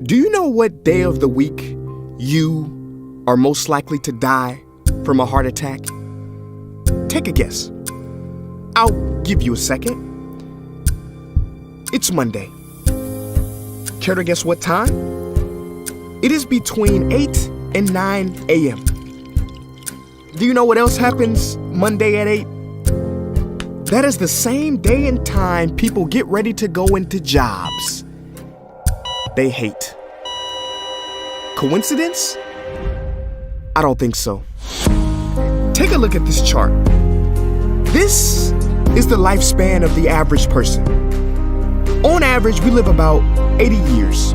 Do you know what day of the week you are most likely to die from a heart attack? Take a guess. I'll give you a second. It's Monday. Care to guess what time? It is between 8 and 9 a.m. Do you know what else happens Monday at 8? That is the same day and time people get ready to go into jobs they hate. Coincidence? I don't think so. Take a look at this chart. This is the lifespan of the average person. On average, we live about 80 years.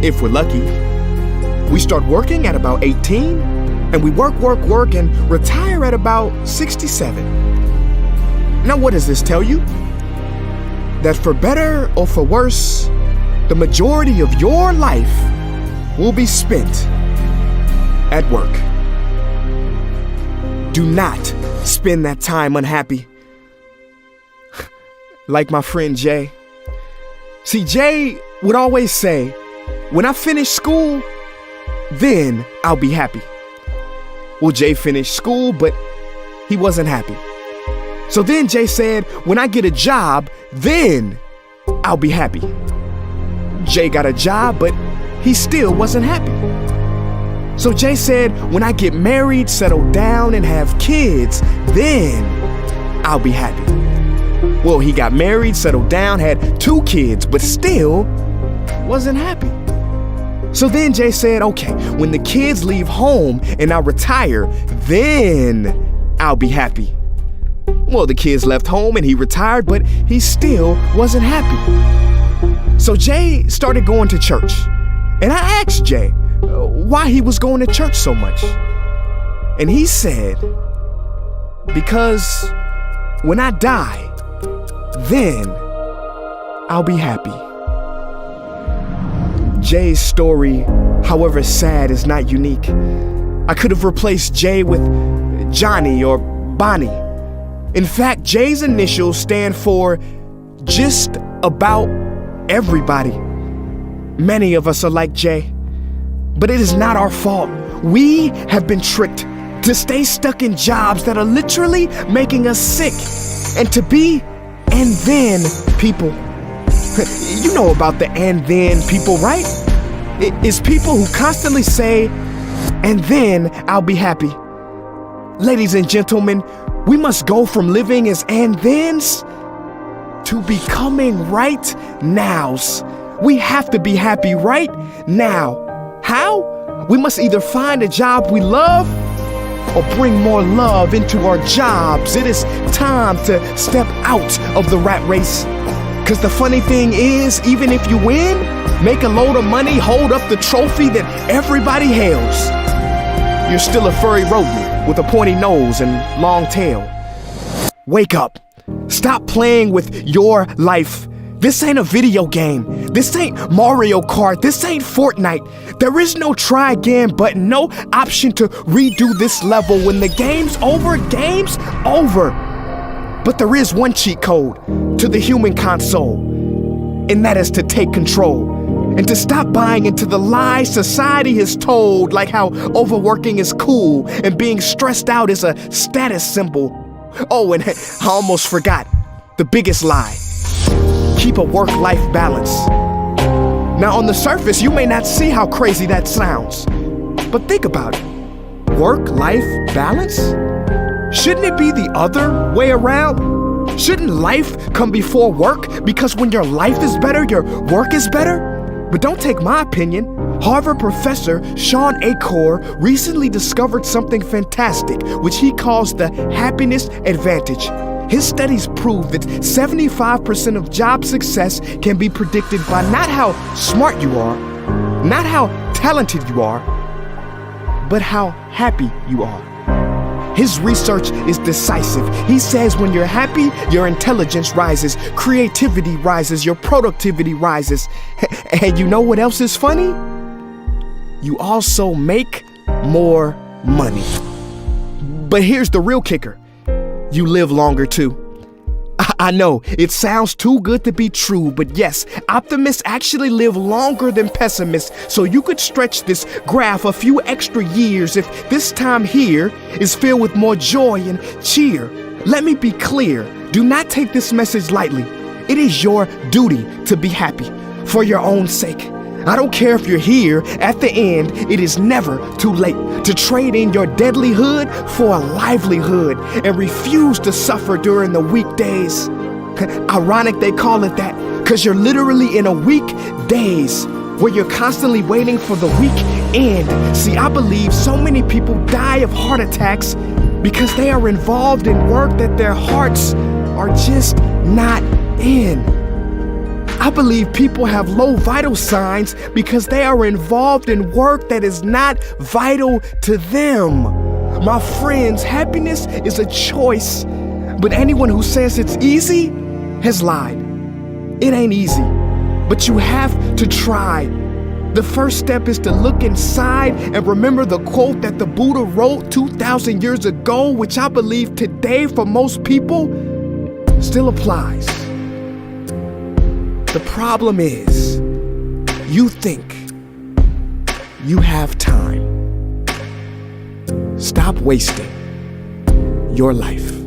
If we're lucky, we start working at about 18, and we work, and retire at about 67. Now, what does this tell you? That for better or for worse, the majority of your life will be spent at work. Do not spend that time unhappy. Like my friend Jay. See, Jay would always say, when I finish school, then I'll be happy. Well, Jay finished school, but he wasn't happy. So then Jay said, when I get a job, then I'll be happy. Jay got a job, but he still wasn't happy. So Jay said, when I get married, settle down, and have kids, then I'll be happy. Well, he got married, settled down, had 2 kids, but still wasn't happy. So then Jay said, okay, when the kids leave home and I retire, then I'll be happy. Well, the kids left home and he retired, but he still wasn't happy. So Jay started going to church. And I asked Jay why he was going to church so much. And he said, because when I die, then I'll be happy. Jay's story, however sad, is not unique. I could have replaced Jay with Johnny or Bonnie. In fact, Jay's initials stand for just about everybody. Many of us are like Jay, but it is not our fault. We have been tricked to stay stuck in jobs that are literally making us sick and to be and then people. You know about the and then people, right? It is people who constantly say, and then I'll be happy. Ladies and gentlemen, we must go from living as and thens to becoming right nows. We have to be happy right now. How? We must either find a job we love or bring more love into our jobs. It is time to step out of the rat race. Because the funny thing is, even if you win, make a load of money, hold up the trophy that everybody hails, you're still a furry rodent with a pointy nose and long tail. Wake up. Stop playing with your life. This ain't a video game. This ain't Mario Kart. This ain't Fortnite. There is no try again button, no option to redo this level. When the game's over. But there is one cheat code to the human console, and that is to take control and to stop buying into the lies society has told, like how overworking is cool and being stressed out is a status symbol. Oh, and I almost forgot the biggest lie. Keep a work-life balance. Now, on the surface, you may not see how crazy that sounds, but think about it. Work-life balance? Shouldn't it be the other way around? Shouldn't life come before work? Because when your life is better, your work is better? But don't take my opinion. Harvard professor Sean Achor recently discovered something fantastic, which he calls the happiness advantage. His studies prove that 75% of job success can be predicted by not how smart you are, not how talented you are, but how happy you are. His research is decisive. He says when you're happy, your intelligence rises, creativity rises, your productivity rises. And you know what else is funny? You also make more money. But here's the real kicker. You live longer too. I know, it sounds too good to be true, but yes, optimists actually live longer than pessimists, so you could stretch this graph a few extra years if this time here is filled with more joy and cheer. Let me be clear, do not take this message lightly. It is your duty to be happy, for your own sake. I don't care if you're here at the end, it is never too late to trade in your deadlyhood for a livelihood and refuse to suffer during the weekdays. Ironic they call it that, because you're literally in a weekdays where you're constantly waiting for the weekend. See, I believe so many people die of heart attacks because they are involved in work that their hearts are just not in. I believe people have low vital signs because they are involved in work that is not vital to them. My friends, happiness is a choice, but anyone who says it's easy has lied. It ain't easy, but you have to try. The first step is to look inside and remember the quote that the Buddha wrote 2,000 years ago, which I believe today for most people still applies. The problem is, you think you have time. Stop wasting your life.